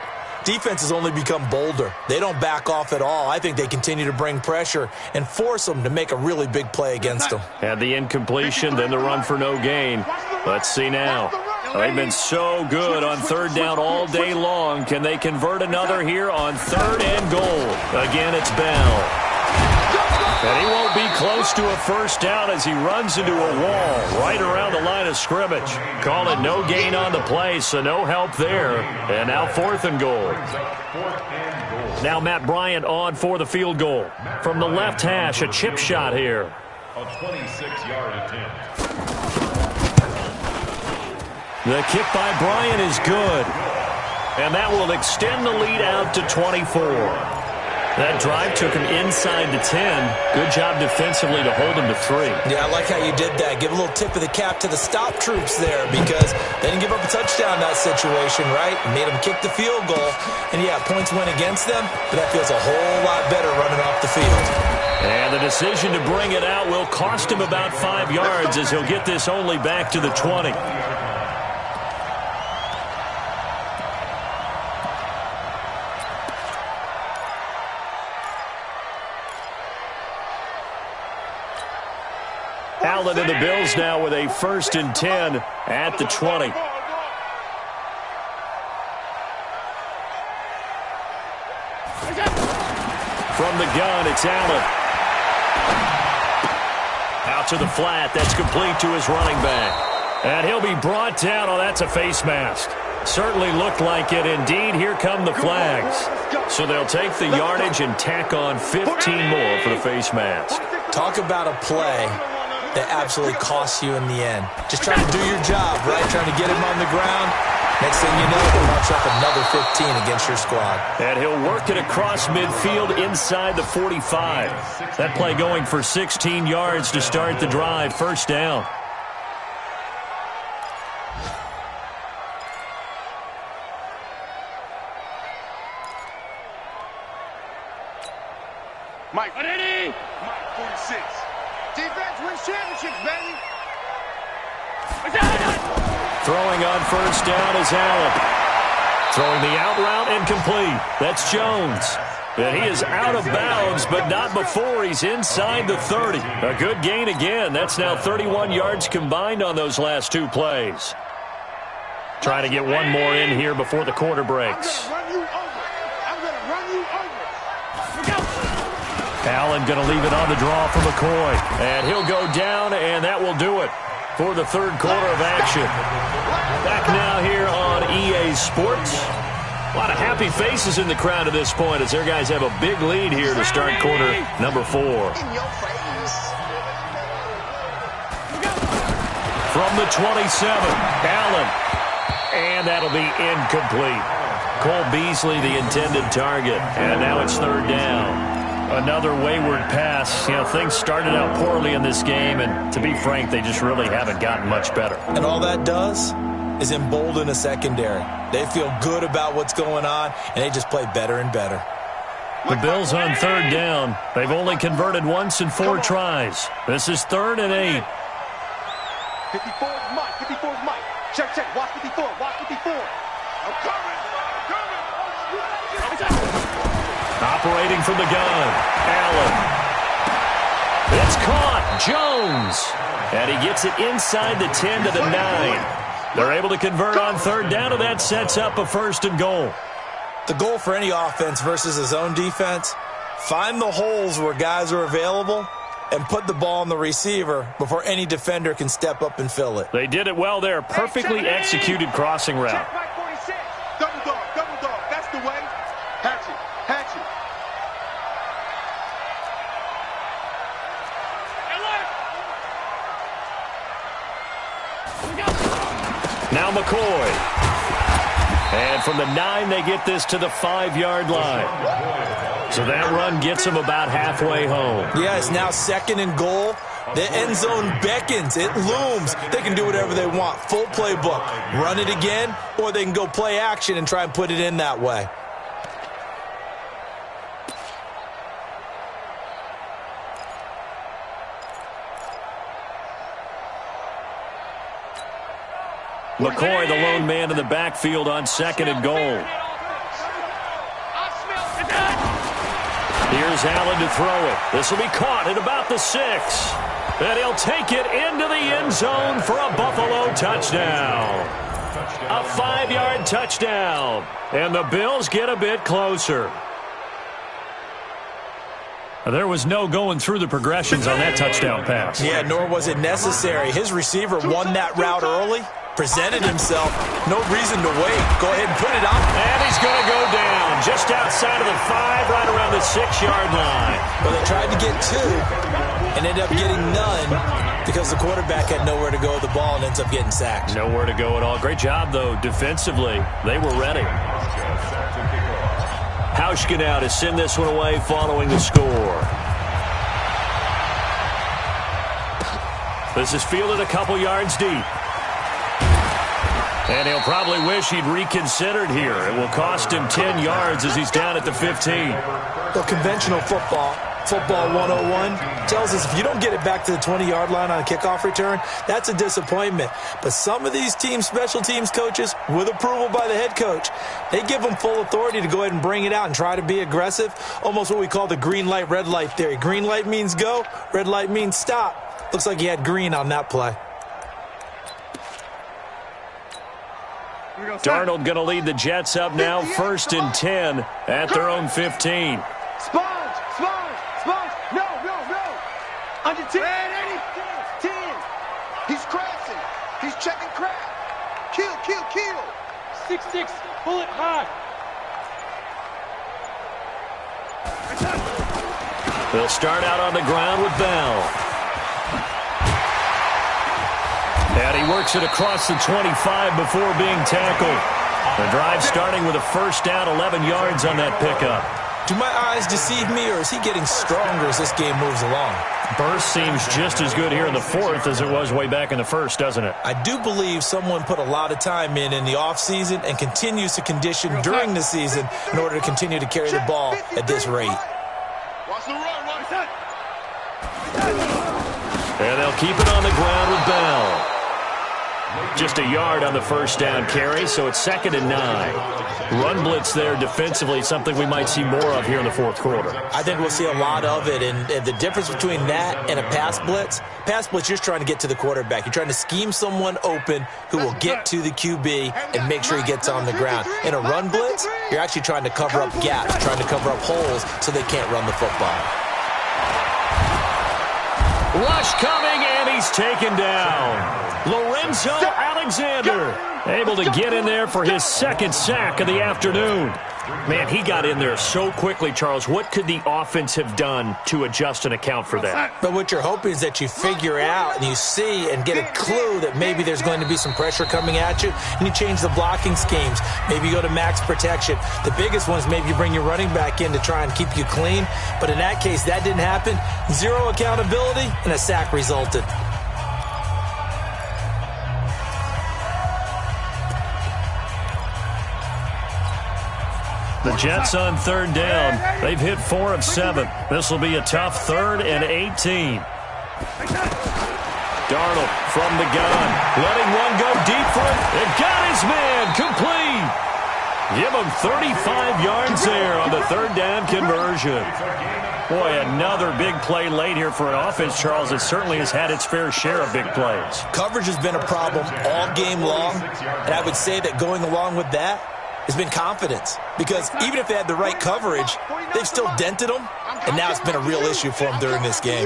defenses only become bolder. They don't back off at all. I think they continue to bring pressure and force them to make a really big play against them. Had the incompletion, then the run for no gain. Let's see now. They've been so good on 3rd down all day long. Can they convert another here on 3rd and goal? Again, it's Bell. And he won't be close to a 1st down as he runs into a wall right around the line of scrimmage. Call it no gain on the play, so no help there. And now 4th and goal. Now Matt Bryant on for the field goal. From the left hash, a chip shot here. A 26-yard attempt. The kick by Bryant is good. And that will extend the lead out to 24. That drive took him inside the 10. Good job defensively to hold him to 3. Yeah, I like how you did that. Give a little tip of the cap to the stop troops there because they didn't give up a touchdown in that situation, right? Made them kick the field goal. And, yeah, points went against them, but that feels a whole lot better running off the field. And the decision to bring it out will cost him about 5 yards as he'll get this only back to the 20. Allen and the Bills now with a 1st and 10 at the 20. From the gun, it's Allen. Out to the flat. That's complete to his running back. And he'll be brought down. Oh, that's a face mask. Certainly looked like it. Indeed, here come the flags. So they'll take the yardage and tack on 15 more for the face mask. Talk about a play that absolutely costs you in the end. Just trying to do your job, right? Trying to get him on the ground. Next thing you know, they'll march up another 15 against your squad. And he'll work it across midfield inside the 45. That play going for 16 yards to start the drive. 1st down. Mike, ready? Mike, 46. Defense wins championships, baby. Throwing on 1st down is Allen. Throwing the out route and complete. That's Jones. And he is out of bounds, but not before he's inside the 30. A good gain again. That's now 31 yards combined on those last 2 plays. Trying to get one more in here before the quarter breaks. I'm going to run you over. Allen going to leave it on the draw for McCoy. And he'll go down, and that will do it for the 3rd quarter of action. Back now here on EA Sports. A lot of happy faces in the crowd at this point as their guys have a big lead here to start quarter number 4. From the 27, Allen. And that'll be incomplete. Cole Beasley, the intended target. And now it's 3rd down. Another wayward pass. You know, things started out poorly in this game, and to be frank, they just really haven't gotten much better. And all that does is embolden a secondary. They feel good about what's going on, and they just play better and better. The Bills on 3rd down. They've only converted once in 4 tries. This is 3rd and 8. 54 is Mike. 54 is Mike. Check, check. Watch 54. Watch 54. I'm coming. Operating from the gun, Allen. It's caught, Jones. And he gets it inside the 10 to the 9. They're able to convert on 3rd down, and that sets up a 1st and goal. The goal for any offense versus a zone defense, find the holes where guys are available and put the ball on the receiver before any defender can step up and fill it. They did it well there. Perfectly executed crossing route. Check Mike 46. Double dog. That's the way. Hatchet. Now McCoy. And from the 9, they get this to the 5-yard line. So that run gets them about halfway home. Yeah, it's now 2nd and goal. The end zone beckons. It looms. They can do whatever they want. Full playbook. Run it again, or they can go play action and try and put it in that way. McCoy, the lone man in the backfield on 2nd and goal. Here's Allen to throw it. This will be caught at about the 6. And he'll take it into the end zone for a Buffalo touchdown. A 5-yard touchdown. And the Bills get a bit closer. There was no going through the progressions on that touchdown pass. Yeah, nor was it necessary. His receiver won that route early, presented himself. No reason to wait. Go ahead and put it on. And he's going to go down just outside of the 5, right around the 6-yard line. Well, they tried to get 2 and ended up getting none because the quarterback had nowhere to go with the ball and ends up getting sacked. Nowhere to go at all. Great job, though, defensively. They were ready. Hauschka now to send this one away following the score. This is fielded a couple yards deep. And he'll probably wish he'd reconsidered here. It will cost him 10 yards as he's down at the 15. The conventional football 101, tells us if you don't get it back to the 20-yard line on a kickoff return, that's a disappointment. But some of these special teams coaches, with approval by the head coach, they give them full authority to go ahead and bring it out and try to be aggressive, almost what we call the green light, red light theory. Green light means go, red light means stop. Looks like he had green on that play. Darnold going to lead the Jets up now, 1st and 10 at their own 15. Sponge! No! Under 10! 10! He's crashing! He's checking crack! Kill! 6-6, pull it high! They'll start out on the ground with Bell. And he works it across the 25 before being tackled. The drive starting with a first down, 11 yards on that pickup. Do my eyes deceive me, or is he getting stronger as this game moves along? Burst seems just as good here in the 4th as it was way back in the 1st, doesn't it? I do believe someone put a lot of time in the offseason and continues to condition during the season in order to continue to carry the ball at this rate. And they'll keep it on the ground with Bell. Just a yard on the first down carry, so it's 2nd and 9. Run blitz there defensively, something we might see more of here in the 4th quarter. I think we'll see a lot of it, and the difference between that and a pass blitz, you're just trying to get to the quarterback. You're trying to scheme someone open who will get to the QB and make sure he gets on the ground. In a run blitz, you're actually trying to cover up gaps, trying to cover up holes so they can't run the football. Rush coming, and he's taken down. Lorenzo Alexander able to get in there for his 2nd sack of the afternoon. Man, he got in there so quickly, Charles. What could the offense have done to adjust and account for that? But what you're hoping is that you figure out and you see and get a clue that maybe there's going to be some pressure coming at you, and you change the blocking schemes. Maybe you go to max protection. The biggest one is maybe you bring your running back in to try and keep you clean. But in that case, that didn't happen. 0 accountability, and a sack resulted. The Jets on 3rd down. They've hit 4 of 7. This will be a tough 3rd and 18. Darnold from the gun. Letting one go deep for it. It got his man complete. Give him 35 yards there on the 3rd down conversion. Boy, another big play late here for an offense, Charles. It certainly has had its fair share of big plays. Coverage has been a problem all game long, and I would say that going along with that has been confidence, because even if they had the right coverage, they've still dented them, and now it's been a real issue for them during this game.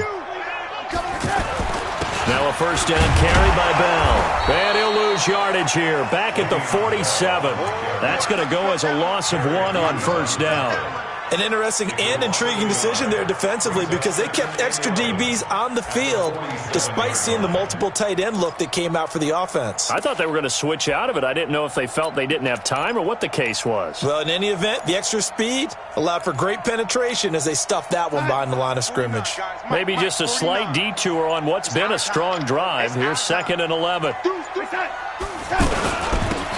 Now a first down carry by Bell. And he'll lose yardage here, back at the 47. That's going to go as a loss of 1 on first down. An interesting and intriguing decision there defensively, because they kept extra DBs on the field despite seeing the multiple tight end look that came out for the offense. I thought they were going to switch out of it. I didn't know if they felt they didn't have time or what the case was. Well, in any event, the extra speed allowed for great penetration as they stuffed that one behind the line of scrimmage. Maybe just a slight detour on what's been a strong drive. Here's 2nd and 11.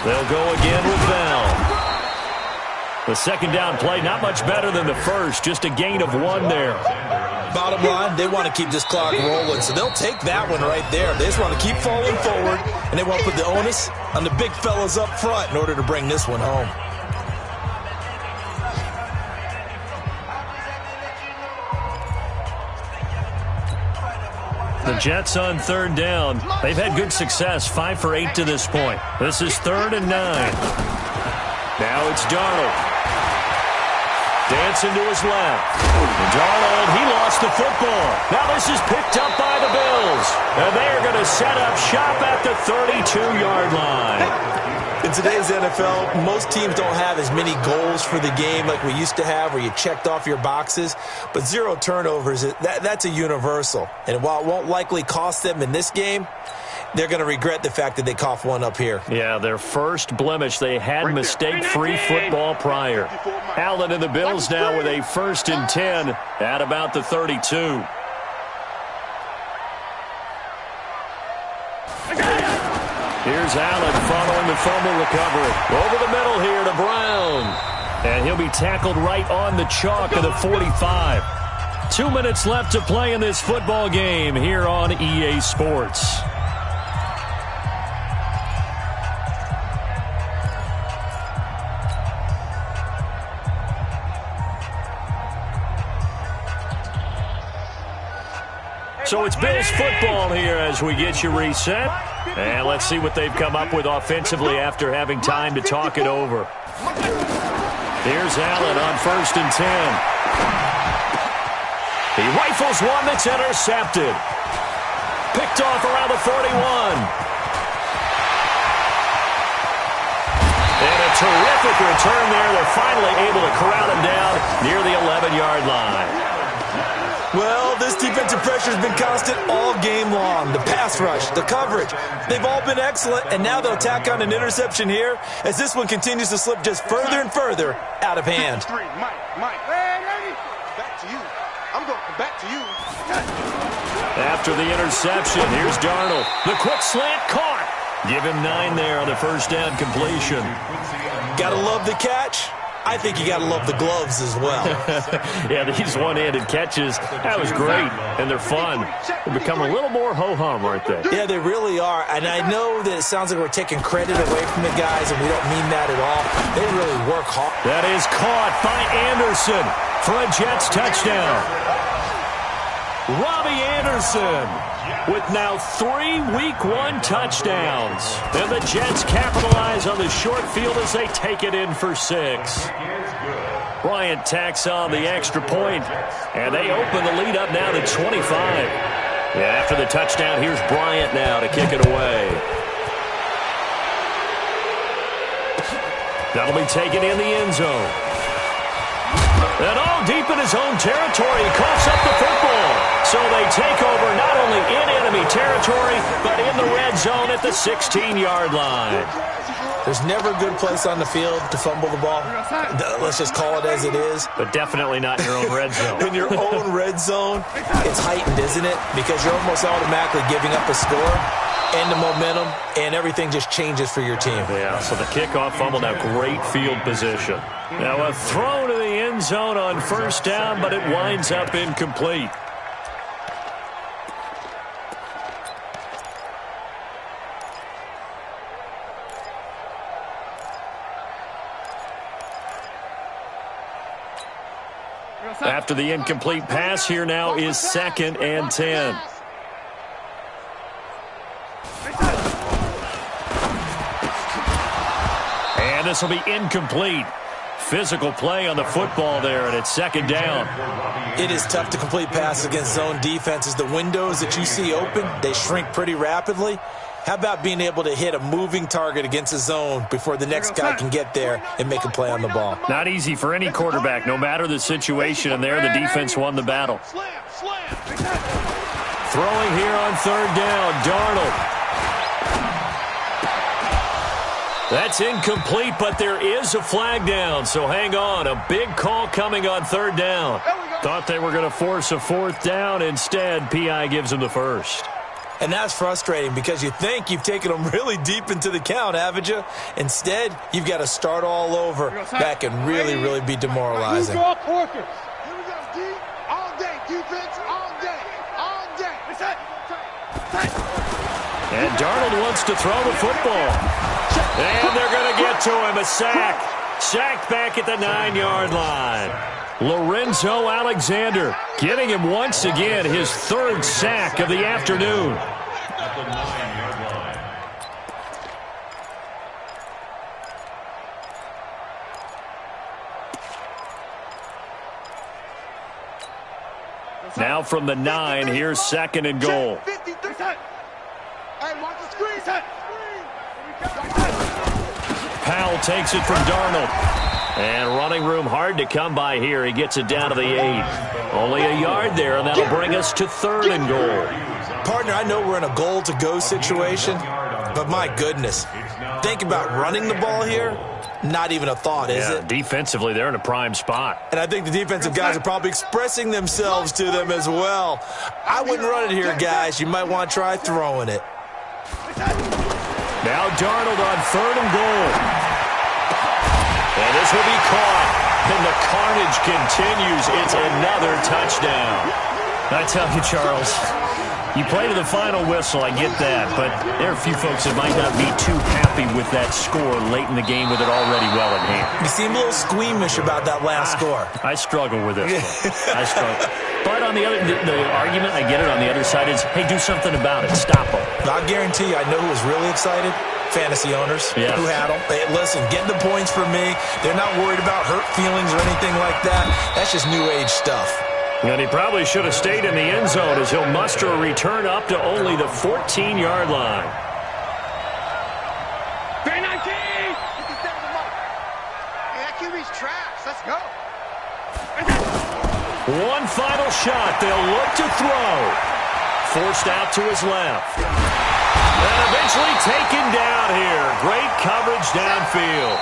They'll go again with Bell. The 2nd down play, not much better than the first, just a gain of 1 there. Bottom line, they want to keep this clock rolling, so they'll take that one right there. They just want to keep falling forward, and they want to put the onus on the big fellas up front in order to bring this one home. The Jets on 3rd down. They've had good success, 5 for 8 to this point. This is 3rd and 9. Now it's Darnold. Dancing to his left. Darnold, he lost the football. Now this is picked up by the Bills. And they are going to set up shop at the 32-yard line. In today's NFL, most teams don't have as many goals for the game like we used to have, where you checked off your boxes. But 0 turnovers, that's a universal. And while it won't likely cost them in this game, they're going to regret the fact that they coughed one up here. Yeah, their first blemish. They had mistake-free football prior. Allen and the Bills now with a 1st and 10 at about the 32. Here's Allen following the fumble recovery. Over the middle here to Brown. And he'll be tackled right on the chalk of the 45. 2 minutes left to play in this football game here on EA Sports. So it's Bills football here as we get you reset. And let's see what they've come up with offensively after having time to talk it over. Here's Allen on 1st and 10. He rifles one that's intercepted. Picked off around the 41. And a terrific return there. They're finally able to corral him down near the 11-yard line. Well, this defensive pressure has been constant all game long. The pass rush, the coverage, they've all been excellent, and now they'll tack on an interception here as this one continues to slip just further and further out of hand. Mike. Hey, back to you. I'm going back to you. After the interception, here's Darnold. The quick slant caught. Give him 9 there on the first down completion. Gotta love the catch. I think you got to love the gloves as well. Yeah, these one-handed catches, that was great, and they're fun. They've become a little more ho-hum, aren't they? Yeah, they really are, and I know that it sounds like we're taking credit away from the guys, and we don't mean that at all. They really work hard. That is caught by Anderson for a Jets touchdown. Robbie Anderson with now 3 Week 1 touchdowns. And the Jets capitalize on the short field as they take it in for 6. Bryant tacks on the extra point, and they open the lead up now to 25. Yeah, after the touchdown, here's Bryant now to kick it away. That'll be taken in the end zone. And all deep in his own territory, he coughs up the football. So they take over not only in enemy territory, but in the red zone at the 16-yard line. There's never a good place on the field to fumble the ball. Let's just call it as it is. But definitely not in your own red zone. In your own red zone, it's heightened, isn't it? Because you're almost automatically giving up a score and the momentum, and everything just changes for your team. Yeah, so the kickoff fumble, now great field position. Now a throw to the end zone on first down, but it winds up incomplete. After the incomplete pass, here now is 2nd and 10. And this will be incomplete. Physical play on the football there, and it's 2nd down. It is tough to complete passes against zone defenses. The windows that you see open, they shrink pretty rapidly. How about being able to hit a moving target against a zone before the next guy can get there and make a play on the ball? Not easy for any quarterback, no matter the situation, and there the defense won the battle. Throwing here on 3rd down, Darnold. That's incomplete, but there is a flag down, so hang on. A big call coming on 3rd down. Thought they were going to force a 4th down. Instead, P.I. gives them the first. And that's frustrating because you think you've taken them really deep into the count, haven't you? Instead, you've got to start all over. That can really, really be demoralizing. Here we go, D. All day, defense, all day, all day. And Darnold wants to throw the football. And they're going to get to him. A sack. Sacked back at the 9-yard line. Lorenzo Alexander getting him once again his 3rd sack of the afternoon. At the 9-yard line. Now from the 9, here's 2nd and goal. Powell takes it from Darnold. And running room hard to come by here. He gets it down to the 8. Only a yard there, and that'll bring us to 3rd and goal. Partner, I know we're in a goal-to-go situation, but my goodness. Think about running the ball here. Not even a thought, is it? Defensively, they're in a prime spot. And I think the defensive guys are probably expressing themselves to them as well. I wouldn't run it here, guys. You might want to try throwing it. Now Darnold on 3rd and goal. And this will be caught. And the carnage continues. It's another touchdown. I tell you, Charles, you play to the final whistle, I get that, but there are a few folks that might not be too happy with that score late in the game with it already well in hand. You seem a little squeamish about that last score. I struggle with this one. I struggle. But get on the other the argument. I get it on the other side is, hey, do something about it. Stop them. I guarantee you, I know who was really excited. Fantasy owners who had them. Hey, listen, get the points for me. They're not worried about hurt feelings or anything like that. That's just new age stuff. And he probably should have stayed in the end zone as he'll muster a return up to only the 14-yard line. Hey, that QB's trash. Let's go. One final shot. They'll look to throw. Forced out to his left. And eventually taken down here. Great coverage downfield.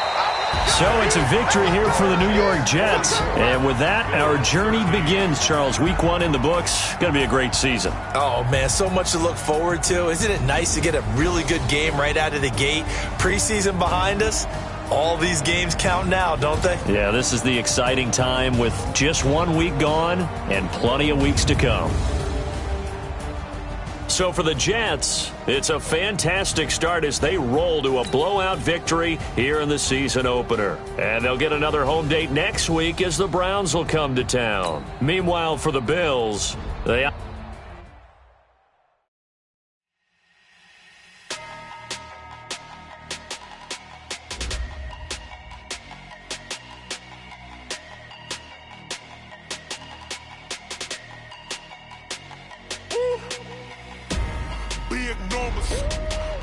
So it's a victory here for the New York Jets. And with that, our journey begins, Charles. Week 1 in the books. Going to be a great season. Oh, man, so much to look forward to. Isn't it nice to get a really good game right out of the gate? Preseason behind us. All these games count now, don't they? Yeah, this is the exciting time with just 1 week gone and plenty of weeks to come. So for the Jets, it's a fantastic start as they roll to a blowout victory here in the season opener. And they'll get another home date next week as the Browns will come to town. Meanwhile, for the Bills, they...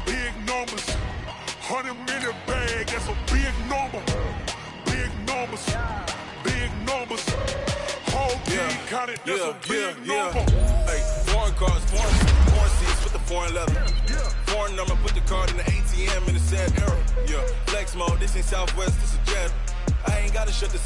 Big numbers, 100 minute bag, that's a big number. Big numbers, whole team counted, that's a big number. Hey, foreign cars, foreign seats with the foreign leather. Foreign number, put the card in the ATM in the sad era. Yeah, flex mode, this ain't Southwest, this is Jet. I ain't gotta shut the